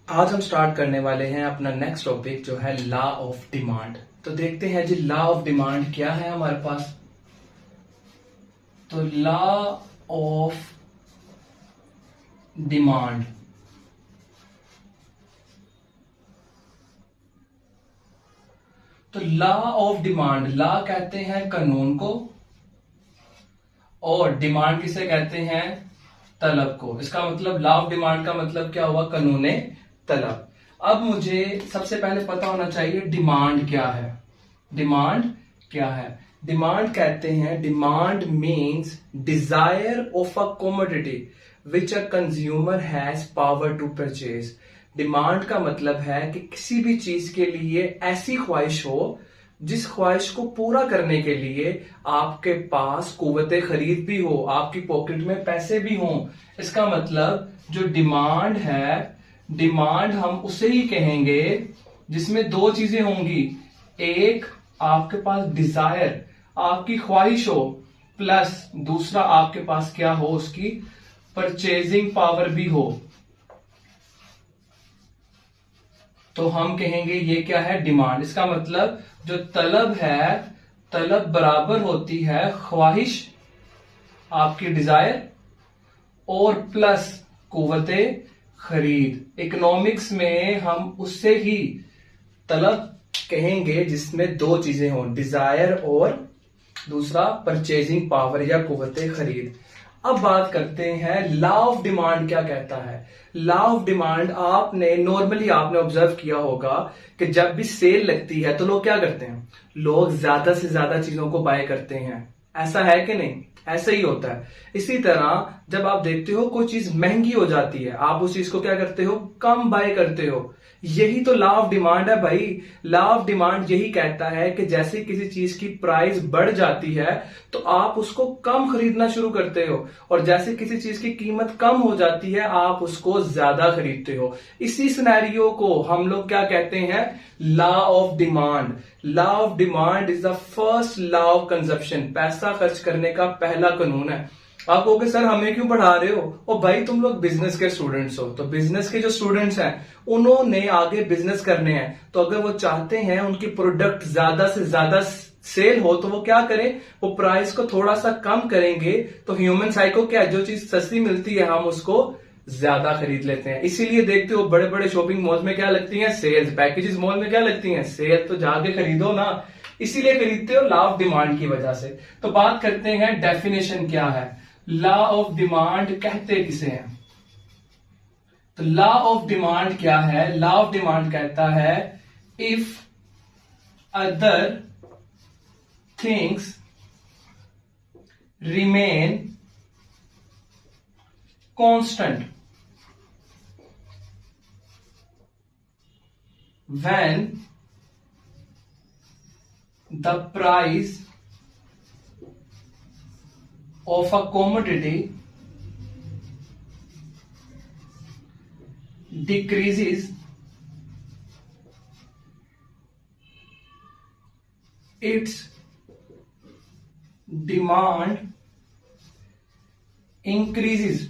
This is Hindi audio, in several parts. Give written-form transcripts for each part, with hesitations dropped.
आज हम स्टार्ट करने वाले हैं अपना नेक्स्ट टॉपिक जो है लॉ ऑफ डिमांड। तो देखते हैं जी लॉ ऑफ डिमांड क्या है हमारे पास। तो लॉ ऑफ डिमांड तो लॉ ऑफ डिमांड, लॉ कहते हैं कानून को और डिमांड किसे कहते हैं, तलब को। इसका मतलब लॉ ऑफ डिमांड का मतलब क्या हुआ, कानून तलब। अब मुझे सबसे पहले पता होना चाहिए डिमांड क्या है। डिमांड क्या है? डिमांड कहते हैं, demand means desire of a commodity which a consumer has power to purchase. Demand का मतलब है कि किसी भी चीज के लिए ऐसी ख्वाहिश हो जिस ख्वाहिश को पूरा करने के लिए आपके पास कुव्वते खरीद भी हो, आपकी पॉकेट में पैसे भी हों। इसका मतलब जो डिमांड है, डिमांड हम उसे ही कहेंगे जिसमें दो चीजें होंगी। एक आपके पास डिजायर, आपकी ख्वाहिश हो, प्लस दूसरा आपके पास क्या हो, उसकी परचेजिंग पावर भी हो। तो हम कहेंगे ये क्या है, डिमांड। इसका मतलब जो तलब है, तलब बराबर होती है ख्वाहिश, आपकी डिजायर, और प्लस कुव्वते खरीद। इकोनॉमिक्स में हम उससे ही तलब कहेंगे जिसमें दो चीजें हों, डिजायर और दूसरा परचेजिंग पावर या कुव्वते खरीद। अब बात करते हैं लॉ ऑफ डिमांड क्या कहता है। लॉ ऑफ डिमांड आपने नॉर्मली ऑब्जर्व किया होगा कि जब भी सेल लगती है तो लोग क्या करते हैं, लोग ज्यादा से ज्यादा चीजों को बाय करते हैं। ऐसा है कि नहीं? ऐसा ही होता है। इसी तरह जब आप देखते हो कोई चीज महंगी हो जाती है, आप उस चीज को क्या करते हो, कम बाय करते हो। यही तो लॉ ऑफ डिमांड है भाई। लॉ ऑफ डिमांड यही कहता है कि जैसे किसी चीज की प्राइस बढ़ जाती है तो आप उसको कम खरीदना शुरू करते हो, और जैसे किसी चीज की कीमत कम हो जाती है आप उसको ज्यादा खरीदते हो। इसी सिनेरियो को हम लोग क्या कहते हैं, law of demand. Law of demand is the first law of consumption. पैसा खर्च करने का पहला कानून है। आप कहोगे सर हमें क्यों पढ़ा रहे हो? ओ भाई तुम लोग बिजनेस के स्टूडेंट्स हो, तो बिजनेस के जो स्टूडेंट्स हैं उन्होंने आगे बिजनेस करने हैं, तो अगर वो चाहते हैं उनकी प्रोडक्ट ज्यादा से ज्यादा सेल हो तो वो क्या करें, वो प्राइस को थोड़ा सा कम करेंगे। तो ह्यूमन साइको क्या है, जो चीज सस्ती मिलती है हम उसको ज्यादा खरीद लेते हैं। इसीलिए देखते हो बड़े बड़े शॉपिंग मॉल में क्या लगती हैं, सेल्स। पैकेजेस मॉल में क्या लगती हैं, सेल। तो जाके खरीदो ना, इसीलिए खरीदते हो, लॉ ऑफ डिमांड की वजह से। तो बात करते हैं डेफिनेशन क्या है, लॉ ऑफ डिमांड कहते किसे हैं। तो लॉ ऑफ डिमांड क्या है? लॉ ऑफ डिमांड कहता है if other things remain constant when the price of a commodity decreases, its demand increases.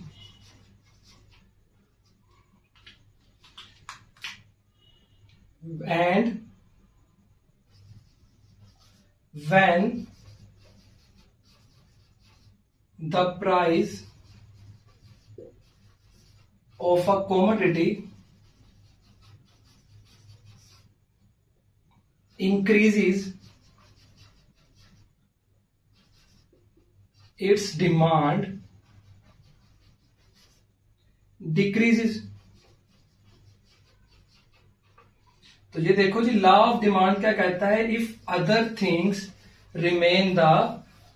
And when the price of a commodity increases, its demand decreases. तो ये देखो जी, लॉ ऑफ डिमांड क्या कहता है, if other things remain the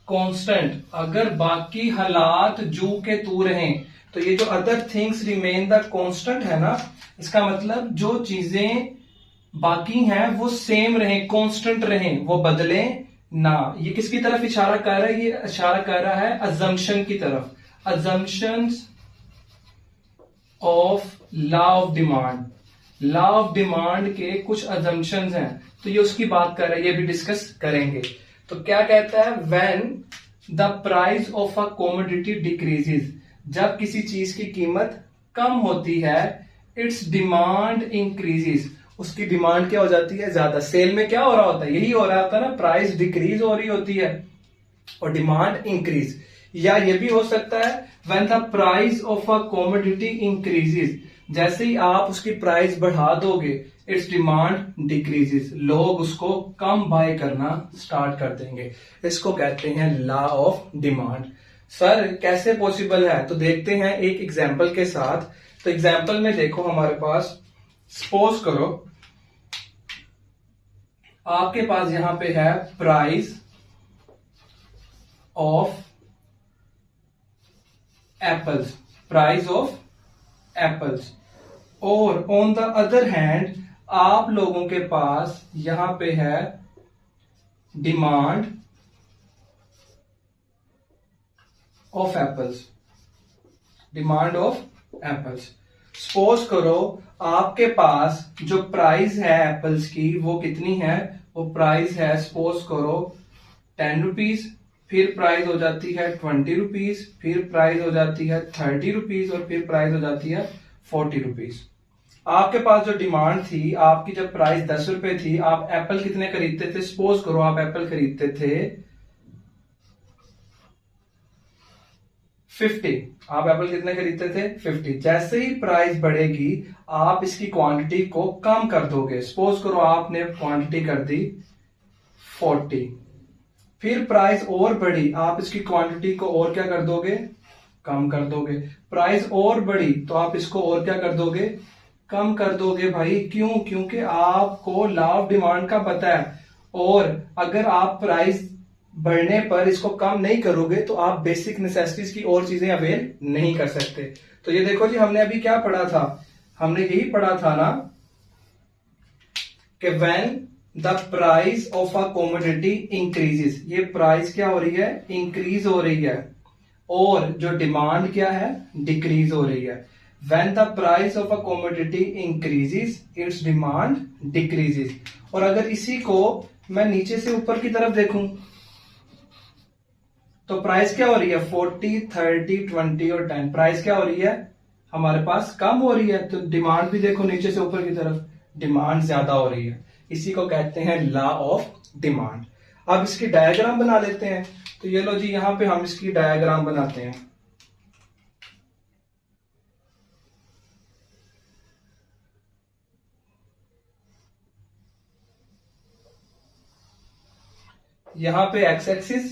constant, अगर बाकी हालात जू के तू रहें। तो ये जो other things remain the constant है ना, इसका मतलब जो चीजें बाकी हैं वो सेम रहें, कांस्टेंट रहें, वो बदले ना। ये किसकी तरफ इशारा कर रहा है? ये इशारा कर रहा है अजम्पशन की तरफ, assumptions of law of demand. Law of demand के कुछ अजम्पशंस हैं, तो ये उसकी बात कर रहा है, ये भी डिस्कस करेंगे। तो क्या कहता है, when the price of a commodity decreases, जब किसी चीज की कीमत कम होती है, इट्स डिमांड इंक्रीजेस, उसकी डिमांड क्या हो जाती है, ज्यादा। सेल में क्या हो रहा होता है, यही हो रहा होता है ना, प्राइस डिक्रीज हो रही होती है और डिमांड इंक्रीज। या ये भी हो सकता है when the price of a commodity increases, जैसे ही आप उसकी प्राइस बढ़ा दोगे इट्स डिमांड डिक्रीजेस, लोग उसको कम बाय करना स्टार्ट कर देंगे। इसको कहते हैं लॉ ऑफ डिमांड। सर कैसे पॉसिबल है, तो देखते हैं एक एग्जांपल के साथ। तो एग्जांपल में देखो हमारे पास, सपोज करो आपके पास यहां पे है price of apples, price of apples, और ऑन द अदर हैंड आप लोगों के पास यहां पे है demand of apples, demand of apples. Suppose करो आपके पास जो प्राइस है एप्पल्स की वो कितनी है, वो प्राइस है सपोज करो 10 रुपीज, फिर प्राइस हो जाती है 20 रुपीज, फिर प्राइस हो जाती है 30 रुपीज और फिर प्राइस हो जाती है 40 रुपीज। आपके पास जो डिमांड थी, आपकी जब प्राइस 10 रुपए थी, आप एप्पल कितने खरीदते थे, सपोज करो आप एप्पल खरीदते थे 50, आप एप्पल कितने खरीदते थे 50। जैसे ही प्राइस बढ़ेगी आप इसकी क्वांटिटी को कम कर दोगे, सपोज करो आपने क्वांटिटी कर दी 40, फिर प्राइस और बढ़ी, आप इसकी क्वांटिटी को और क्या कर दोगे, कम कर दोगे। प्राइस और बढ़ी तो आप इसको और क्या कर दोगे, कम कर दोगे भाई। क्यों, क्योंकि आपको लॉ ऑफ डिमांड का पता है, और अगर आप प्राइस बढ़ने पर इसको कम नहीं करोगे तो आप बेसिक नेसेसिटीज की और चीजें अवेल नहीं कर सकते। तो ये देखो जी, हमने अभी क्या पढ़ा था, हमने यही पढ़ा था ना कि when the price of a commodity increases, ये प्राइस क्या हो रही है, इंक्रीज हो रही है, और जो डिमांड क्या है, डिक्रीज हो रही है। When the price of a commodity increases it's demand decreases. और अगर इसी को मैं नीचे से ऊपर की तरफ देखूं तो प्राइस क्या हो रही है, 40, 30, 20 और 10, प्राइस क्या हो रही है, हमारे पास कम हो रही है। तो डिमांड भी देखो नीचे से ऊपर की तरफ डिमांड ज्यादा हो रही है। इसी को कहते हैं लॉ ऑफ डिमांड। अब इसकी डायग्राम बना लेते हैं। तो ये लो जी, यहां पे हम इसकी डायग्राम बनाते हैं। यहां पे एक्स एक्सिस,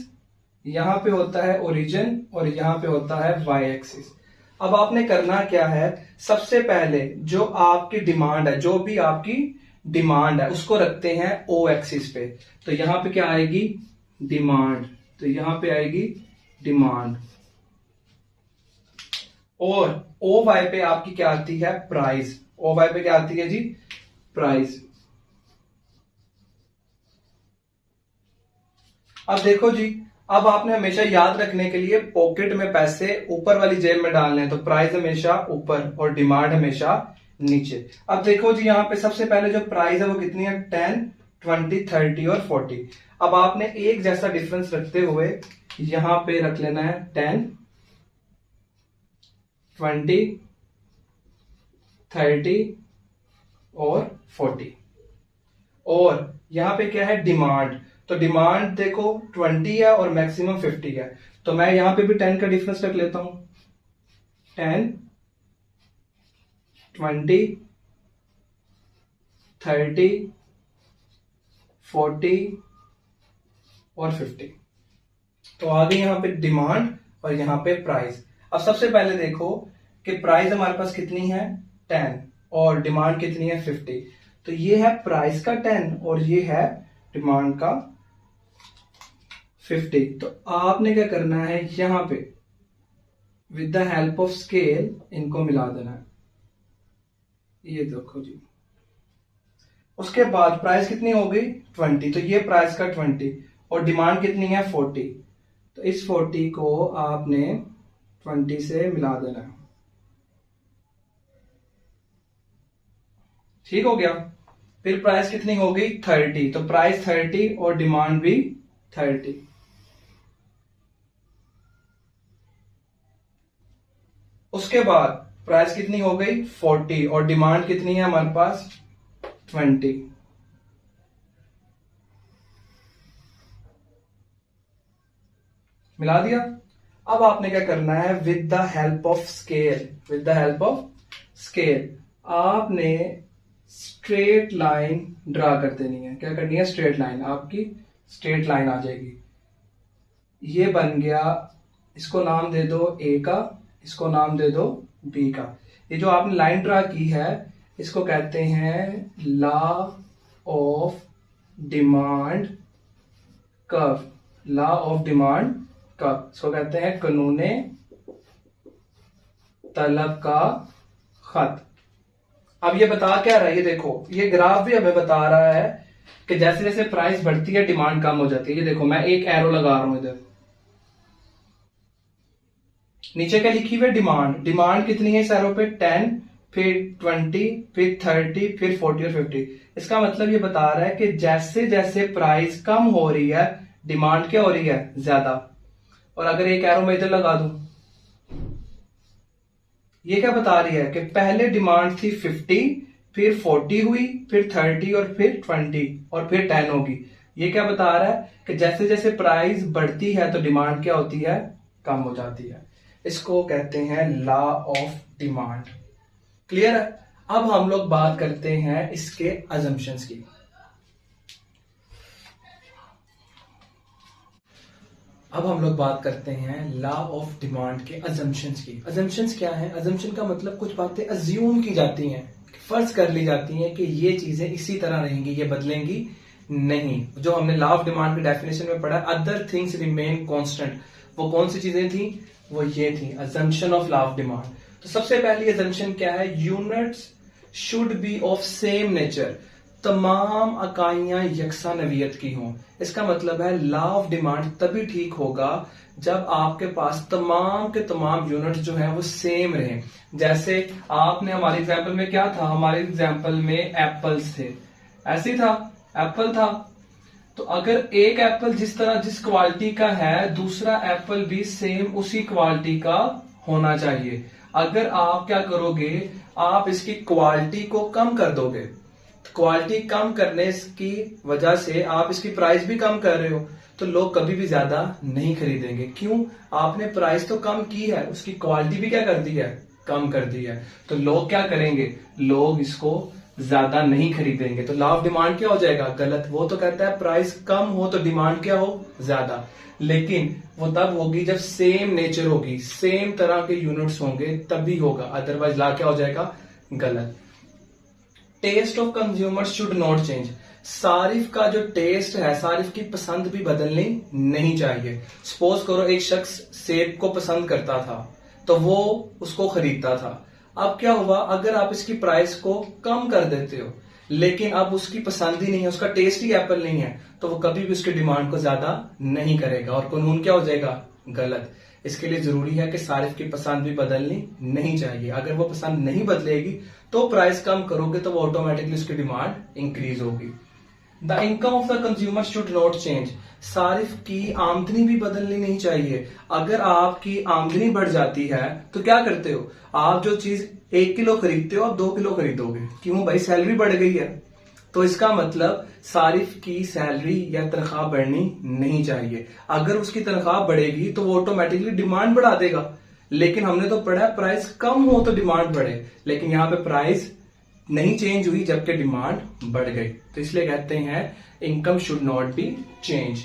यहां पे होता है ओरिजिन और यहां पे होता है वाई एक्सिस। अब आपने करना क्या है, सबसे पहले जो आपकी डिमांड है, जो भी आपकी डिमांड है उसको रखते हैं ओ एक्सिस पे। तो यहां पे क्या आएगी, डिमांड, तो यहां पे आएगी डिमांड, और ओ वाई पे आपकी क्या आती है, प्राइस। ओ वाई पे क्या आती है जी, प्राइस। अब देखो जी, अब आपने हमेशा याद रखने के लिए पॉकेट में पैसे ऊपर वाली जेब में डालने हैं, तो प्राइस हमेशा ऊपर और डिमांड हमेशा नीचे। अब देखो जी, यहां पे सबसे पहले जो प्राइस है वो कितनी है, 10, 20, 30 और 40। अब आपने एक जैसा डिफरेंस रखते हुए यहां पे रख लेना है 10, 20, 30 और 40। और यहां पे क्या है, डिमांड। तो डिमांड देखो 20 है और मैक्सिमम 50 है, तो मैं यहां पे भी 10 का डिफरेंस रख लेता हूं, 10, 20, 30, 40 और 50। तो आ गई यहां पे डिमांड और यहां पे प्राइस। अब सबसे पहले देखो कि प्राइस हमारे पास कितनी है, 10, और डिमांड कितनी है, 50। तो ये है प्राइस का 10 और ये है डिमांड का 50। तो आपने क्या करना है, यहां पे with the help of scale इनको मिला देना है, ये देखो जी। उसके बाद प्राइस कितनी हो गई, 20, तो ये प्राइस का 20 और डिमांड कितनी है, 40। तो इस 40 को आपने 20 से मिला देना है, ठीक हो गया। फिर प्राइस कितनी हो गई, 30, तो प्राइस 30 और डिमांड भी 30। उसके बाद प्राइस कितनी हो गई 40 और डिमांड कितनी है हमारे पास 20। मिला दिया। अब आपने क्या करना है, with the help of scale, with the help of scale आपने स्ट्रेट लाइन ड्रा कर देनी है। क्या करनी है, स्ट्रेट लाइन, आपकी स्ट्रेट लाइन आ जाएगी। ये बन गया, इसको नाम दे दो ए का, इसको नाम दे दो बी का। ये जो आपने लाइन ड्रा की है इसको कहते हैं law of demand curve, law of demand curve, इसको कहते हैं कानूने तलब का खत। अब ये बता क्या रहा है, ये देखो ये ग्राफ भी हमें बता रहा है कि जैसे जैसे प्राइस बढ़ती है डिमांड कम हो जाती है। ये देखो मैं एक एरो लगा रहा हूं इधर, नीचे क्या लिखी हुई है, डिमांड। डिमांड कितनी है इस एरो पे 10, फिर 20, फिर 30, फिर 40 और 50। इसका मतलब ये बता रहा है कि जैसे जैसे प्राइस कम हो रही है डिमांड क्या हो रही है, ज्यादा। और अगर एक एरो मैं इधर लगा दूं, ये क्या बता रही है कि पहले डिमांड थी 50, फिर 40 हुई, फिर 30 और फिर 20 और फिर 10 होगी। ये क्या बता रहा है कि जैसे जैसे प्राइस बढ़ती है तो डिमांड क्या होती है, कम हो जाती है। इसको कहते हैं लॉ ऑफ डिमांड। क्लियर है। अब हम लोग बात करते हैं इसके अजम्पशंस की। अब हम लोग बात करते हैं लॉ ऑफ डिमांड के अजम्पशंस की। अजम्पशंस क्या है, अजम्पशन का मतलब कुछ बातें अज्यूम की जाती हैं, फर्ज कर ली जाती हैं कि ये चीजें इसी तरह रहेंगी, ये बदलेंगी नहीं। जो हमने लॉ ऑफ डिमांड की डेफिनेशन में पढ़ा, अदर थिंग्स रिमेन कांस्टेंट, वो कौन सी चीजें थी, वो ये थी assumption of law of demand. तो सबसे पहली अजम्पशन क्या है, units should be of same nature, तमाम इकाइयां यकसा नवीयत की हों। इसका मतलब है लॉ ऑफ डिमांड तभी ठीक होगा जब आपके पास तमाम के तमाम यूनिट्स जो है वो सेम रहें। जैसे आपने हमारे एग्जाम्पल में क्या था, हमारे एग्जाम्पल में एप्पल्स थे, ऐसे था, एप्पल था। तो अगर एक एप्पल जिस तरह जिस क्वालिटी का है, दूसरा एप्पल भी सेम उसी क्वालिटी का होना चाहिए। अगर आप क्या करोगे, आप इसकी क्वालिटी को कम कर दोगे, क्वालिटी कम करने की वजह से आप इसकी प्राइस भी कम कर रहे हो, तो लोग कभी भी ज्यादा नहीं खरीदेंगे। क्यों, आपने प्राइस तो कम की है, उसकी क्वालिटी भी क्या कर दी है, कम कर दी है। तो लोग क्या करेंगे, लोग इसको ज्यादा नहीं खरीदेंगे। तो लॉ ऑफ डिमांड क्या हो जाएगा, गलत। वो तो कहता है प्राइस कम हो तो डिमांड क्या हो, ज्यादा। लेकिन वो तब होगी जब सेम नेचर होगी, सेम तरह के यूनिट्स होंगे, तभी होगा, अदरवाइज लॉ क्या हो जाएगा, गलत। Taste of consumer should not change, सारिफ का जो टेस्ट है, सारिफ की पसंद भी बदलनी नहीं चाहिए। सपोज करो एक शख्स सेब को पसंद करता था तो वो उसको खरीदता था। अब क्या हुआ, अगर आप इसकी प्राइस को कम कर देते हो लेकिन अब उसकी पसंद ही नहीं है, उसका टेस्ट ही एप्पल नहीं है, तो वो कभी भी उसकी डिमांड को ज्यादा नहीं करेगा और कानून क्या हो जाएगा, गलत। इसके लिए जरूरी है कि सारिफ की पसंद भी बदलनी नहीं चाहिए। अगर वो पसंद नहीं बदलेगी तो प्राइस कम करोगे तो वो ऑटोमेटिकली उसकी डिमांड इंक्रीज होगी। The income of the consumer should not change, सारिफ की आमदनी भी बदलनी नहीं चाहिए। अगर आपकी आमदनी बढ़ जाती है तो क्या करते हो, आप जो चीज 1 किलो खरीदते हो आप 2 किलो खरीदोगे। क्यों भाई, सैलरी बढ़ गई है। तो इसका मतलब सारिफ की सैलरी या तनख्वाह बढ़नी नहीं चाहिए। अगर उसकी तनख्वाह बढ़ेगी तो वो ऑटोमेटिकली डिमांड बढ़ा देगा। लेकिन हमने तो पढ़ा है प्राइस कम हो तो डिमांड बढ़े, लेकिन यहाँ पे प्राइस नहीं चेंज हुई जबकि डिमांड बढ़ गई। तो इसलिए कहते हैं income should not be change.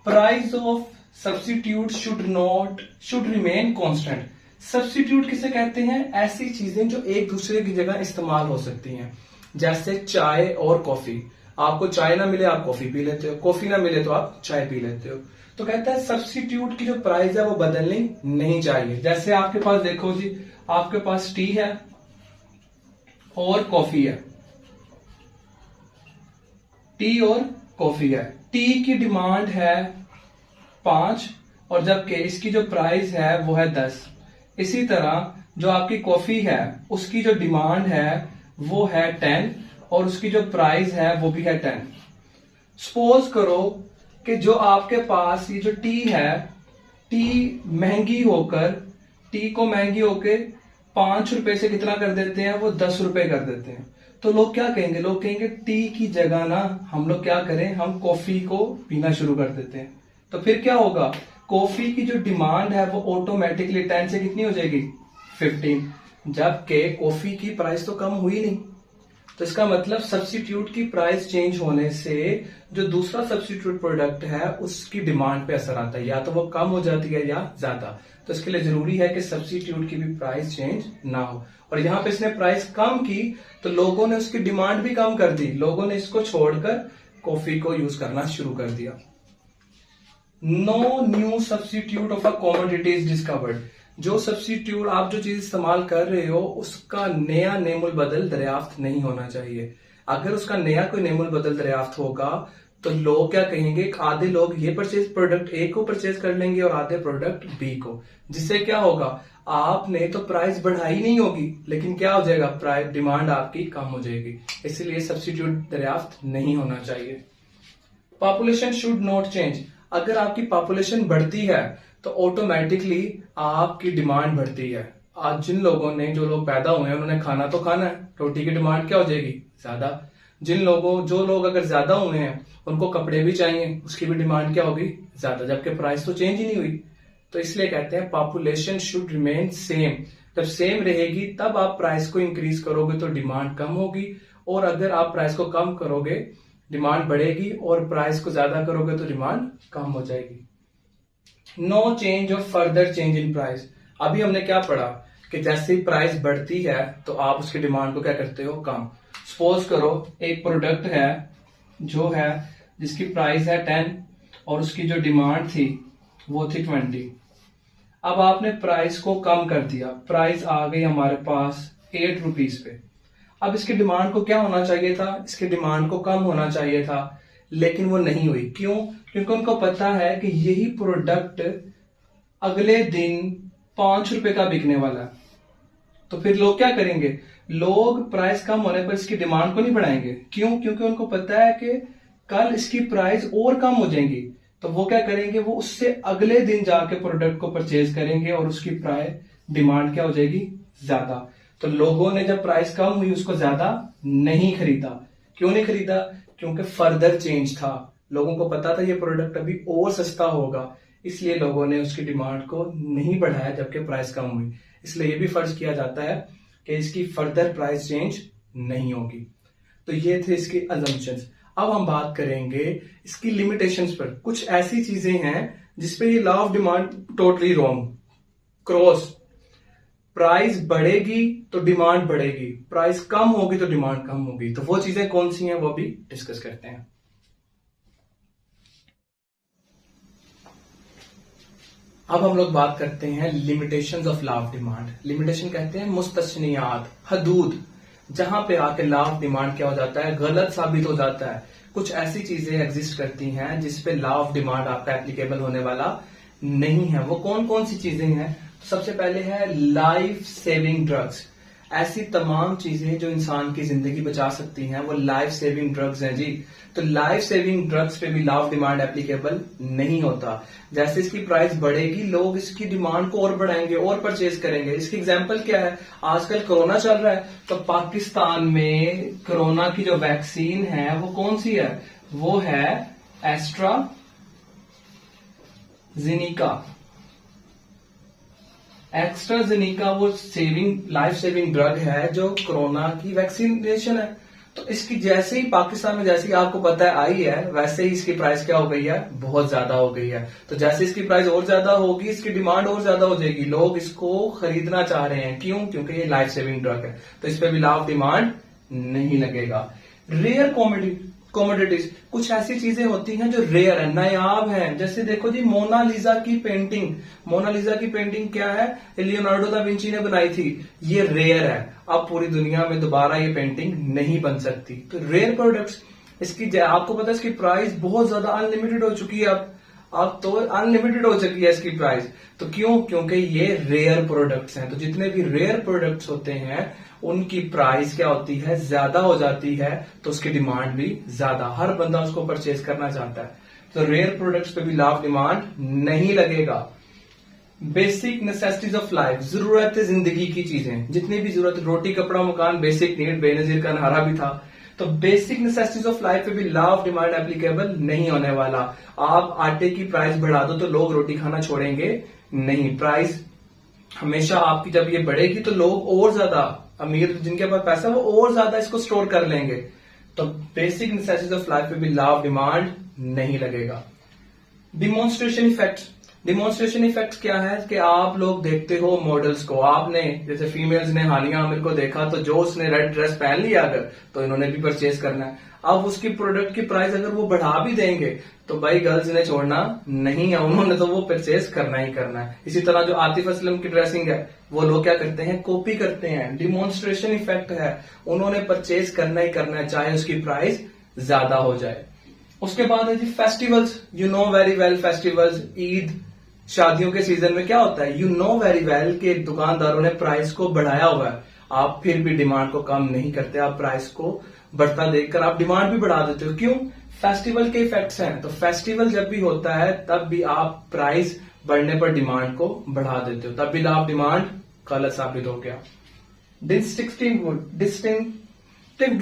Price of substitute should remain constant. Substitute किसे कहते हैं, ऐसी चीजें जो एक दूसरे की जगह इस्तेमाल हो सकती हैं। जैसे चाय और कॉफी, आपको चाय ना मिले आप कॉफी पी लेते हो, कॉफी ना मिले तो आप चाय पी लेते हो। तो कहता है सब्स्टिट्यूट की जो प्राइस है वो बदलनी नहीं चाहिए। जैसे आपके पास देखो जी, आपके पास टी है और कॉफी है, टी और कॉफी है। टी की डिमांड है 5 और जबकि इसकी जो प्राइस है वो है 10। इसी तरह जो आपकी कॉफी है उसकी जो डिमांड है वो है 10 और उसकी जो प्राइस है वो भी है 10। सपोज करो कि जो आपके पास ये जो टी है, टी महंगी होकर, टी को महंगी होकर 5 रुपए से कितना कर देते हैं, वो 10 रुपए कर देते हैं। तो लोग क्या कहेंगे, लोग कहेंगे टी की जगह ना हम लोग क्या करें, हम कॉफी को पीना शुरू कर देते हैं। तो फिर क्या होगा, कॉफी की जो डिमांड है वो ऑटोमेटिकली 10 से कितनी हो जाएगी, 15, जबकि कॉफी की प्राइस तो कम हुई नहीं। तो इसका मतलब सब्स्टिट्यूट की प्राइस चेंज होने से जो दूसरा सब्स्टिट्यूट प्रोडक्ट है उसकी डिमांड पे असर आता है, या तो वो कम हो जाती है या ज्यादा। तो इसके लिए जरूरी है कि सब्स्टिट्यूट की भी प्राइस चेंज ना हो। और यहाँ पे इसने प्राइस कम की तो लोगों ने उसकी डिमांड भी कम कर दी, लोगों ने इसको छोड़कर कॉफी को यूज करना शुरू कर दिया। No new substitute of a commodity is discovered. जो सब्स्टिट्यूट आप जो चीज इस्तेमाल कर रहे हो उसका नया नेमुल बदल दरियाफ्त नहीं होना चाहिए। अगर उसका नया कोई नेमुल बदल दरियाफ्त होगा तो लोग क्या कहेंगे, आधे लोग ये परचेज प्रोडक्ट ए को परचेज कर लेंगे और आधे प्रोडक्ट बी को, जिससे क्या होगा, आपने तो प्राइस बढ़ाई नहीं होगी लेकिन क्या हो जाएगा, प्राइस डिमांड आपकी कम हो जाएगी। इसीलिए सब्स्टिट्यूट दरियाफ्त नहीं होना चाहिए। Population should not change. अगर आपकी पॉपुलेशन बढ़ती है तो ऑटोमेटिकली आपकी डिमांड बढ़ती है। आज जिन लोगों ने, जो लोग पैदा हुए हैं उन्होंने खाना तो खाना है, रोटी की डिमांड क्या हो जाएगी, ज्यादा। जो लोग अगर ज्यादा हुए हैं उनको कपड़े भी चाहिए, उसकी भी डिमांड क्या होगी, ज्यादा, जबकि प्राइस तो चेंज ही नहीं हुई। तो इसलिए कहते हैं पॉपुलेशन शुड रिमेन सेम। जब सेम रहेगी तब आप प्राइस को इंक्रीज करोगे तो डिमांड कम होगी, और अगर आप प्राइस को कम करोगे डिमांड बढ़ेगी, और प्राइस को ज्यादा करोगे तो डिमांड कम हो जाएगी। No change of further change in price. अभी हमने क्या पढ़ा कि जैसे ही प्राइस बढ़ती है तो आप उसकी डिमांड को क्या करते हो, कम। सपोज करो एक प्रोडक्ट है जो है जिसकी प्राइस है 10 और उसकी जो डिमांड थी वो थी 20। अब आपने प्राइस को कम कर दिया, प्राइस आ गई हमारे पास 8 रुपीज पे। अब इसकी डिमांड को क्या होना चाहिए था, इसकी डिमांड को कम होना चाहिए था, लेकिन वो नहीं हुई। क्यों? क्योंकि उनको पता है कि यही प्रोडक्ट अगले दिन 5 रुपए का बिकने वाला है। तो फिर लोग क्या करेंगे, लोग प्राइस कम होने पर इसकी डिमांड को नहीं बढ़ाएंगे। क्यों? क्योंकि उनको पता है कि कल इसकी प्राइस और कम हो जाएगी। तो वो क्या करेंगे, वो उससे अगले दिन जाके प्रोडक्ट को परचेज करेंगे और उसकी प्राइस डिमांड क्या हो जाएगी, ज्यादा। तो लोगों ने जब प्राइस कम हुई उसको ज्यादा नहीं खरीदा। क्यों नहीं खरीदा? क्योंकि फर्दर चेंज था, लोगों को पता था ये प्रोडक्ट अभी और सस्ता होगा, इसलिए लोगों ने उसकी डिमांड को नहीं बढ़ाया जबकि प्राइस कम हुई। इसलिए ये भी फर्ज किया जाता है कि इसकी फर्दर प्राइस चेंज नहीं होगी। तो ये थे इसके अजम्पशंस। अब हम बात करेंगे इसकी लिमिटेशंस पर। कुछ ऐसी चीजें हैं जिसपे ये law of demand totally wrong. Cross, price बढ़ेगी तो डिमांड बढ़ेगी, प्राइस कम होगी तो डिमांड कम होगी। तो वो चीजें कौन सी हैं वो भी डिस्कस करते हैं। अब हम लोग बात करते हैं limitations of law of demand. Limitation कहते हैं मुस्तस्नियात, हदूद, जहां पे आके लॉ ऑफ डिमांड क्या हो जाता है, गलत साबित हो जाता है। कुछ ऐसी चीजें एग्जिस्ट करती हैं जिसपे लॉ ऑफ डिमांड आपका एप्लीकेबल होने वाला नहीं है। वो कौन कौन सी चीजें हैं? सबसे पहले है लाइफ सेविंग ड्रग्स। ऐसी तमाम चीजें जो इंसान की जिंदगी बचा सकती हैं वो लाइफ सेविंग ड्रग्स हैं जी। तो लाइफ सेविंग ड्रग्स पे भी लॉ ऑफ डिमांड एप्लीकेबल नहीं होता। जैसे इसकी प्राइस बढ़ेगी लोग इसकी डिमांड को और बढ़ाएंगे और परचेज करेंगे। इसकी एग्जांपल क्या है, आजकल कोरोना चल रहा है तो पाकिस्तान में कोरोना की जो वैक्सीन है वो कौन सी है, वो है एस्ट्राजेनिका वो लाइफ सेविंग ड्रग है जो कोरोना की वैक्सीनेशन है। तो इसकी जैसे ही पाकिस्तान में, जैसे ही आपको पता है आई है, वैसे ही इसकी प्राइस क्या हो गई है, बहुत ज्यादा हो गई है। तो जैसे इसकी प्राइस और ज्यादा होगी इसकी डिमांड और ज्यादा हो जाएगी, लोग इसको खरीदना चाह रहे हैं। क्यों? क्योंकि ये लाइफ सेविंग ड्रग है। तो इस पे भी लॉ ऑफ डिमांड नहीं लगेगा। रेयर कॉमोडिटीज, कुछ ऐसी चीजें होती हैं जो रेयर है, नायाब है। जैसे देखो जी मोनालिसा की पेंटिंग, मोनालिसा की पेंटिंग क्या है, लियोनार्डो दा विंची ने बनाई थी, ये रेयर है। अब पूरी दुनिया में दोबारा ये पेंटिंग नहीं बन सकती। तो रेयर प्रोडक्ट्स, इसकी आपको पता है इसकी प्राइस बहुत ज्यादा अनलिमिटेड हो चुकी है। अब तो अनलिमिटेड हो चुकी है इसकी प्राइस। तो क्यों? क्योंकि ये रेयर प्रोडक्ट्स हैं। तो जितने भी रेयर प्रोडक्ट्स होते हैं उनकी प्राइस क्या होती है, ज्यादा हो जाती है, तो उसकी डिमांड भी ज्यादा, हर बंदा उसको परचेज करना चाहता है। तो रेयर प्रोडक्ट्स पे भी लॉ ऑफ डिमांड नहीं लगेगा। बेसिक नेसेसिटीज ऑफ लाइफ, जरूरत जिंदगी की चीजें, जितनी भी जरूरत, रोटी कपड़ा मकान, बेसिक नीड, बेनजीर का नारा भी था। तो बेसिक नेसेसिटीज ऑफ लाइफ पे भी लॉ ऑफ डिमांड एप्लीकेबल नहीं होने वाला। आप आटे की प्राइस बढ़ा दो तो लोग रोटी खाना छोड़ेंगे नहीं। प्राइस हमेशा आपकी जब ये बढ़ेगी तो लोग और ज्यादा, अमीर जिनके पास पैसा वो और ज्यादा इसको स्टोर कर लेंगे। तो बेसिक नेसेसिटीज ऑफ लाइफ पे भी लॉ ऑफ डिमांड नहीं लगेगा। डिमॉन्स्ट्रेशन इफेक्ट, डिमॉन्स्ट्रेशन इफेक्ट क्या है कि आप लोग देखते हो मॉडल्स को, आपने जैसे फीमेल्स ने हानिया आमिर को देखा तो जो उसने रेड ड्रेस पहन लिया अगर, तो इन्होंने भी परचेज करना है। अब उसकी प्रोडक्ट की प्राइस अगर वो बढ़ा भी देंगे तो भाई गर्ल्स ने छोड़ना नहीं है, उन्होंने तो वो परचेज करना ही करना है। इसी तरह जो आतिफ असलम की ड्रेसिंग है वो लोग क्या करते हैं, कॉपी करते हैं। डिमॉन्स्ट्रेशन इफेक्ट है, उन्होंने परचेज करना ही करना है चाहे उसकी प्राइस ज्यादा हो जाए। उसके बाद है जी festivals, you know very well festivals, Eid, शादियों के सीजन में क्या होता है, यू नो वेरी वेल कि दुकानदारों ने प्राइस को बढ़ाया हुआ है, आप फिर भी डिमांड को कम नहीं करते, आप प्राइस को बढ़ता देखकर आप डिमांड भी बढ़ा देते हो। क्यों? फेस्टिवल के इफेक्ट्स हैं। तो फेस्टिवल जब भी होता है तब भी आप प्राइस बढ़ने पर डिमांड को बढ़ा देते हो, तब भी आप डिमांड गलत साबित हो गया। डिस्टिंक्टिव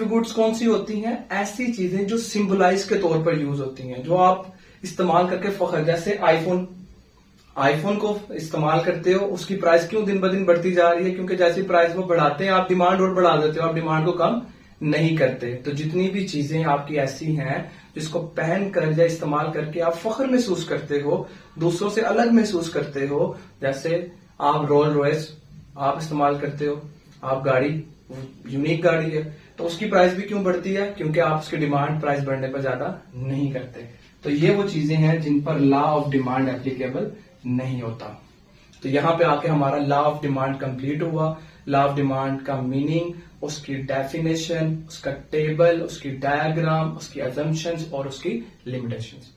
गुड्स कौन सी होती हैं? ऐसी चीजें जो सिंबलाइज के तौर पर यूज होती हैं, जो आप इस्तेमाल करके फख्र, जैसे आईफोन को इस्तेमाल करते हो, उसकी प्राइस क्यों दिन ब दिन बढ़ती जा रही है? क्योंकि जैसी प्राइस वो बढ़ाते हैं आप डिमांड और बढ़ा देते हो, आप डिमांड को कम नहीं करते। तो जितनी भी चीजें आपकी ऐसी हैं जिसको पहन कर या इस्तेमाल करके आप फख्र महसूस करते हो, दूसरों से अलग महसूस करते हो, जैसे आप रोल रॉयस आप इस्तेमाल करते हो, आप गाड़ी यूनिक गाड़ी है, तो उसकी प्राइस भी क्यों बढ़ती है? क्योंकि आप उसकी डिमांड प्राइस बढ़ने पर ज्यादा नहीं करते। तो ये वो चीजें हैं जिन पर लॉ ऑफ डिमांड एप्लीकेबल नहीं होता। तो यहां पे आके हमारा लॉ ऑफ डिमांड कंप्लीट हुआ। लॉ ऑफ डिमांड का मीनिंग, उसकी डेफिनेशन, उसका टेबल, उसकी डायग्राम, उसकी अजम्पशंस और उसकी लिमिटेशंस।